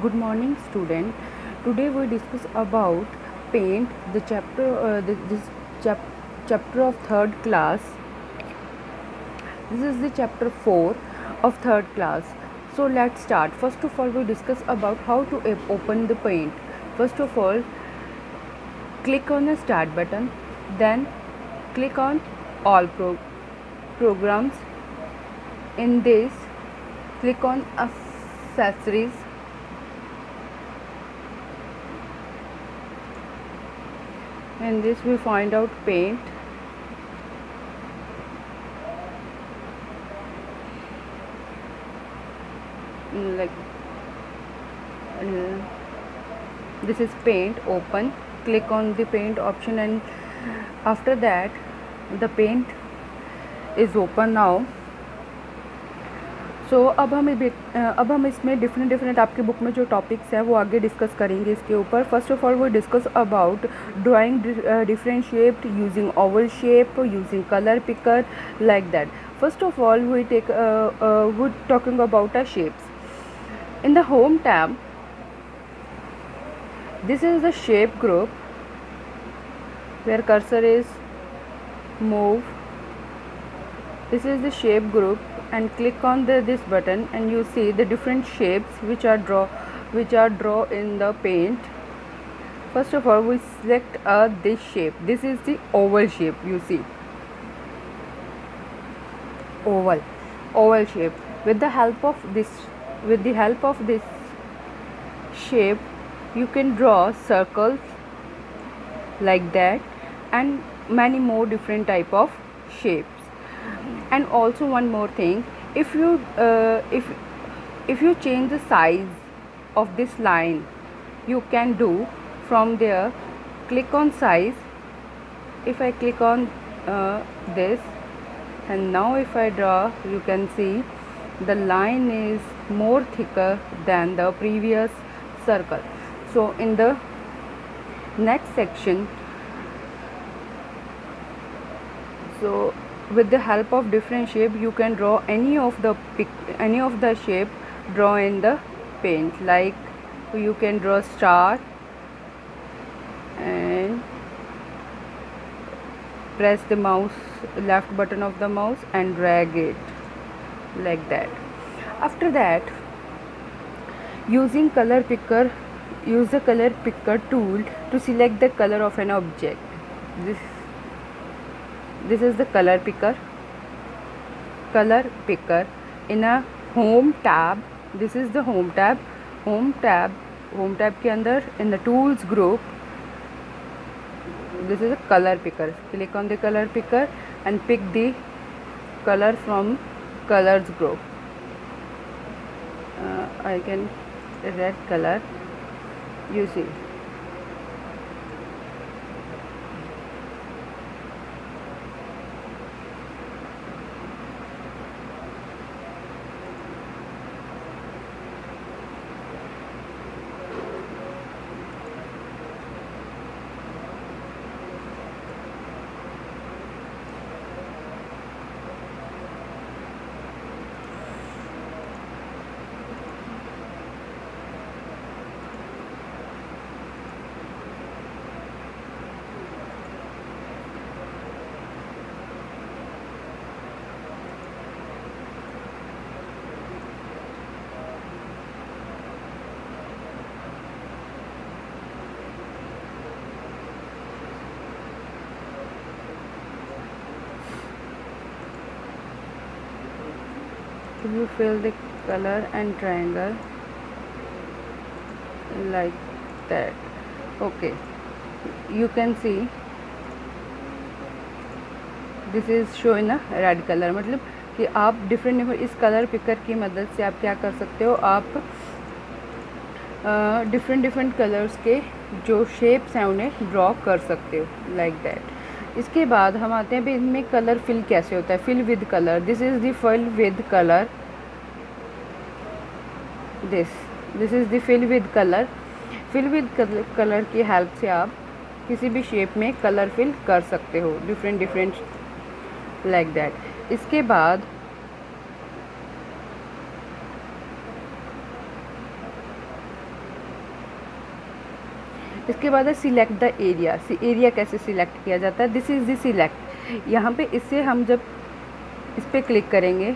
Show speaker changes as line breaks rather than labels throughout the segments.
Good morning, student. Today we discuss about paint, the chapter of third class. This is the chapter 4 of third class. So let's start. First of all, we discuss about how to open the paint. First of all, click on the start button, then click on all programs. In this, click on accessories. In this we find out paint. Like this is paint. Open, click on the paint option, and after that the paint is open now. सो अब हम इसमें different आपकी book में जो topics है वो आगे discuss करेंगे इसके ऊपर. फर्स्ट ऑफ ऑल वो discuss about drawing different shape using oval shape using colour picker like that. First of all we talking about a shapes in the home tab. This is the shape group where cursor is move. This is the shape group, and click on this button and you see the different shapes which are draw in the paint. First of all we select this shape. This is the oval shape. You see oval shape. With the help of this shape you can draw circles like that and many more different type of shapes. And also one more thing, if you change the size of this line, you can do from there. Click on size. If I click on this, and now if I draw, you can see the line is more thicker than the previous circle. So in the next section, so with the help of different shape you can draw any of the shape draw in the paint. Like you can draw star and press the left button of the mouse and drag it like that. After that, use the color picker tool to select the color of an object. This is the color picker in a home tab. This is the home tab के अंदर in the tools group, this is a color picker. Click on the color picker and pick the color from colors group. I can red color. You see you fill the color and triangle like that. Okay, you can see this is show in a red color. मतलब कि आप different इस colour picker की मदद से आप क्या कर सकते हो, आप डिफरेंट कलर्स के जो शेप्स हैं उन्हें ड्रॉ कर सकते हो लाइक दैट. इसके बाद हम आते हैं इनमें कलर फिल कैसे होता है. Fill with colour. This is the fill with colour. This is the fill with colour. Fill with colour की हेल्प से आप किसी भी शेप में कलर फिल कर सकते हो डिफरेंट लाइक दैट. इसके बाद इसके बाद है सिलेक्ट द एरिया। एरिया कैसे सिलेक्ट किया जाता है, दिस इज़ द सिलेक्ट। यहाँ पे इससे हम जब इस पर क्लिक करेंगे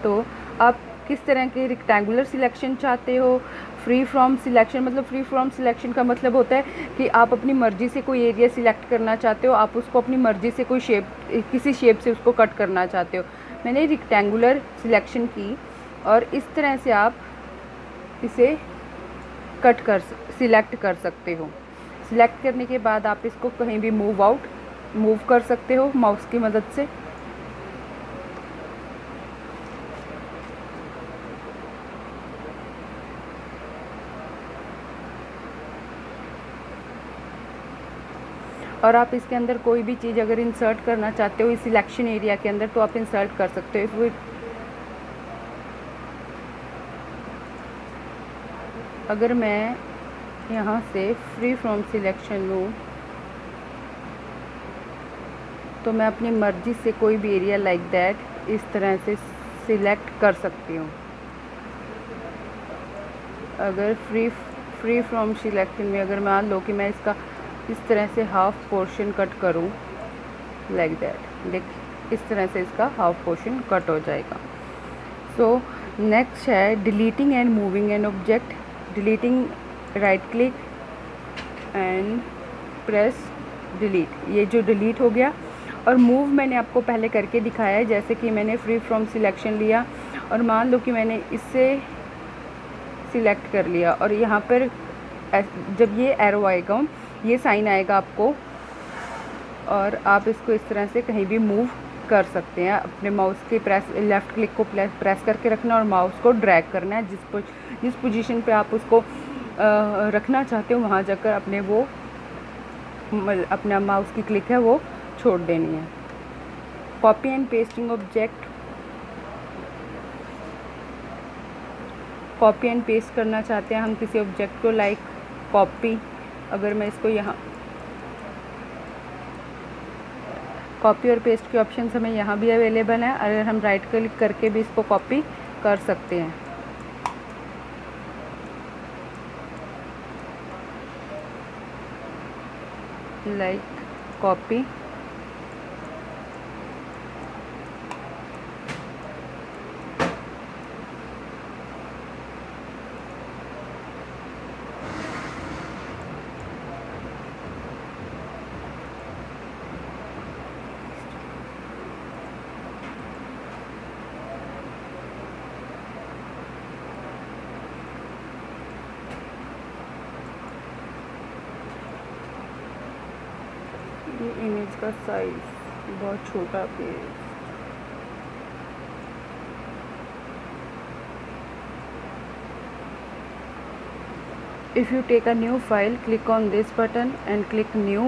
तो आप किस तरह के रेक्टेंगुलर सिलेक्शन चाहते हो, फ्री फ्रॉम सिलेक्शन, मतलब फ्री फ्रॉम सिलेक्शन का मतलब होता है कि आप अपनी मर्ज़ी से कोई एरिया सिलेक्ट करना चाहते हो, आप उसको अपनी मर्ज़ी से कोई शेप, किसी शेप से उसको कट करना चाहते हो। मैंने रेक्टेंगुलर सिलेक्शन की और इस तरह से आप इसे सिलेक्ट कर सकते हो। सिलेक्ट करने के बाद आप इसको कहीं भी मूव कर सकते हो माउस की मदद से। और आप इसके अंदर कोई भी चीज़ अगर इंसर्ट करना चाहते हो इस सिलेक्शन एरिया के अंदर तो आप इंसर्ट कर सकते हो। अगर मैं यहाँ से फ्री फ्रॉम सिलेक्शन लूँ तो मैं अपनी मर्ज़ी से कोई भी एरिया लाइक दैट इस तरह से सिलेक्ट कर सकती हूँ। अगर फ्री फ्रॉम सिलेक्शन में अगर मान लो कि मैं इसका इस तरह से हाफ पोर्शन कट करूँ लाइक दैट, देख इस तरह से इसका हाफ पोर्शन कट हो जाएगा। सो नेक्स्ट है deleting and moving an object. Deleting, right click and press delete, ये जो डिलीट हो गया। और मूव मैंने आपको पहले करके दिखाया है, जैसे कि मैंने फ्री फ्रॉम सिलेक्शन लिया और मान लो कि मैंने इससे सिलेक्ट कर लिया और यहाँ पर जब ये एरो आएगा, ये साइन आएगा आपको और आप इसको इस तरह से कहीं भी मूव कर सकते हैं। अपने माउस के लेफ़्ट क्लिक को प्रेस करके रखना और माउस को ड्रैग करना है, जिस पोजीशन पे आप उसको रखना चाहते हो वहाँ जाकर अपना माउस की क्लिक है वो छोड़ देनी है। Copy and pasting object, copy and paste करना चाहते हैं हम किसी ऑब्जेक्ट को, लाइक कॉपी। अगर मैं इसको यहाँ कॉपी और पेस्ट के ऑप्शन हमें यहाँ भी अवेलेबल हैं। अगर हम राइट क्लिक करके भी इसको कॉपी कर सकते हैं। लाइक कॉपी, ये इमेज का साइज बहुत छोटा page. If you take a new file, click on this button and click new.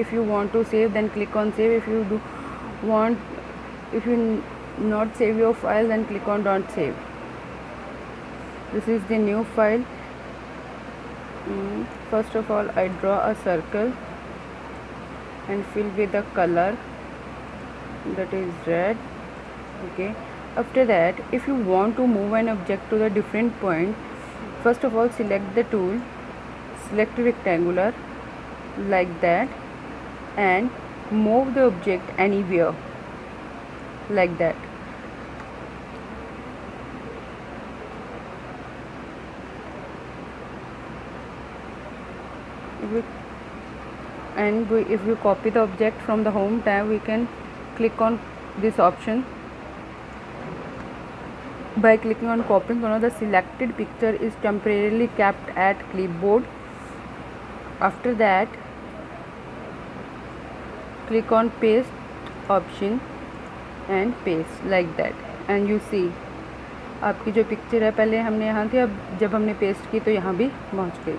If you want to save, then click on save. If you not save your file, then click on don't save. This is the new file. First of all, I draw a circle and fill with the color that is red. Okay. After that, if you want to move an object to the different point, first of all select the tool, select rectangular like that and move the object anywhere like that. If we copy the object from the home tab, we can click on this option. By clicking on copying, the selected picture is temporarily kept at clipboard. After that, click on paste option and paste like that, and you see आपकी जो picture है पहले हमने यहाँ थी, अब जब हमने पेस्ट की तो यहाँ भी पहुँच गई।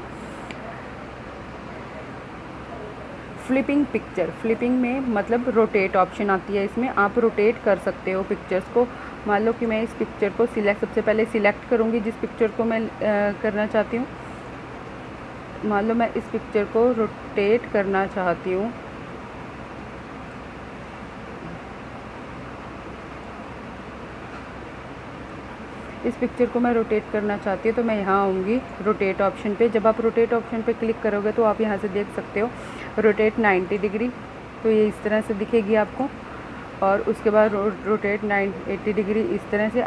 फ्लिपिंग पिक्चर, फ्लिपिंग में मतलब रोटेट ऑप्शन आती है, इसमें आप रोटेट कर सकते हो पिक्चर्स को। मान लो कि मैं इस पिक्चर को सबसे पहले सिलेक्ट करूँगी जिस पिक्चर को मैं करना चाहती हूँ। मान लो मैं इस पिक्चर को रोटेट करना चाहती हूँ, इस पिक्चर को मैं रोटेट करना चाहती हूँ तो मैं यहाँ आऊँगी रोटेट ऑप्शन पे। जब आप रोटेट ऑप्शन पे क्लिक करोगे तो आप यहाँ से देख सकते हो रोटेट 90 डिग्री, तो ये इस तरह से दिखेगी आपको। और उसके बाद रोटेट 80 डिग्री इस तरह से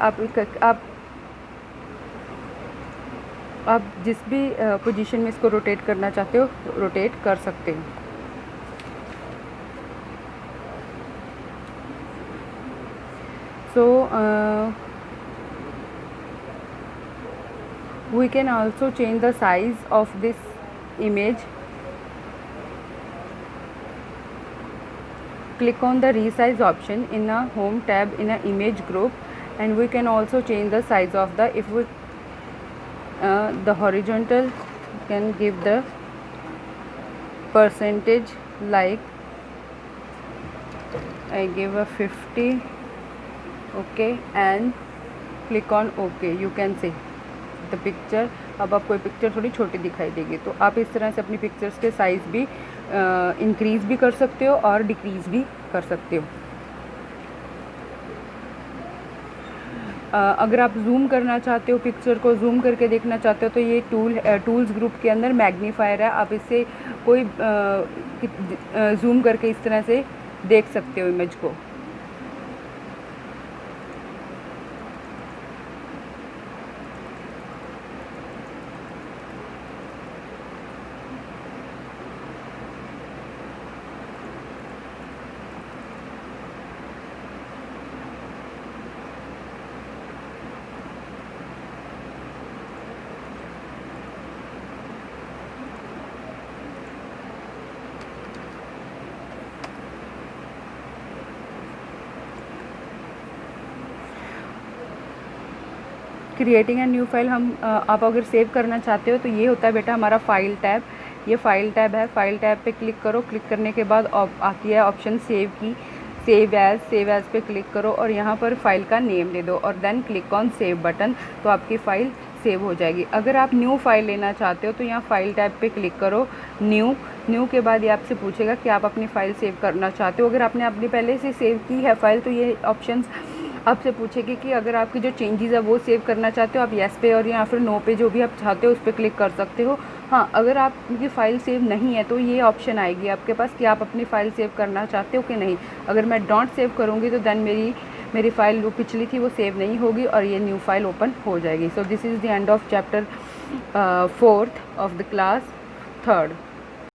आप जिस भी पोजीशन में इसको रोटेट करना चाहते हो रोटेट कर सकते हो। So we can also change the size of this image. Click on the resize option in a home tab in a image group, and we can also change the size of the, if we the horizontal can give the percentage, like I give a 50, okay, and click on OK. You can see the picture. अब आपको ये picture थोड़ी छोटी दिखाई देगी। तो आप इस तरह से अपनी पिक्चर्स के साइज़ भी इंक्रीज़ भी कर सकते हो और डिक्रीज़ भी कर सकते हो। अगर आप जूम करना चाहते हो, पिक्चर को जूम करके देखना चाहते हो, तो ये टूल्स ग्रुप के अंदर मैग्नीफायर है। आप इससे कोई जूम करके इस तरह से देख सकते हो इमेज को। क्रिएटिंग ए न्यू फाइल, आप अगर सेव करना चाहते हो तो ये होता है बेटा हमारा फाइल टैब। ये फाइल टैब है। फाइल टैब पे क्लिक करो। क्लिक करने के बाद आती है ऑप्शन सेव की, सेव एज़ पे क्लिक करो और यहाँ पर फाइल का नेम दे दो और then click on save button, तो आपकी फ़ाइल सेव हो जाएगी। अगर आप न्यू फाइल लेना चाहते हो तो यहाँ फाइल टैब पे क्लिक करो, न्यू के बाद ये आपसे पूछेगा कि आप अपनी फ़ाइल सेव करना चाहते हो। अगर आपने अपनी पहले से सेव की है फ़ाइल तो ये ऑप्शंस आपसे पूछेगी कि अगर आपकी जो चेंजेस है वो सेव करना चाहते हो, आप येस पे और या फिर नो पे, जो भी आप चाहते हो उस पर क्लिक कर सकते हो। हाँ, अगर आपकी फ़ाइल सेव नहीं है तो ये ऑप्शन आएगी आपके पास कि आप अपनी फ़ाइल सेव करना चाहते हो कि नहीं। अगर मैं डोंट सेव करूँगी तो देन मेरी फ़ाइल जो पिछली थी वो सेव नहीं होगी और ये न्यू फाइल ओपन हो जाएगी। So this is the end of chapter 4th of the class 3rd।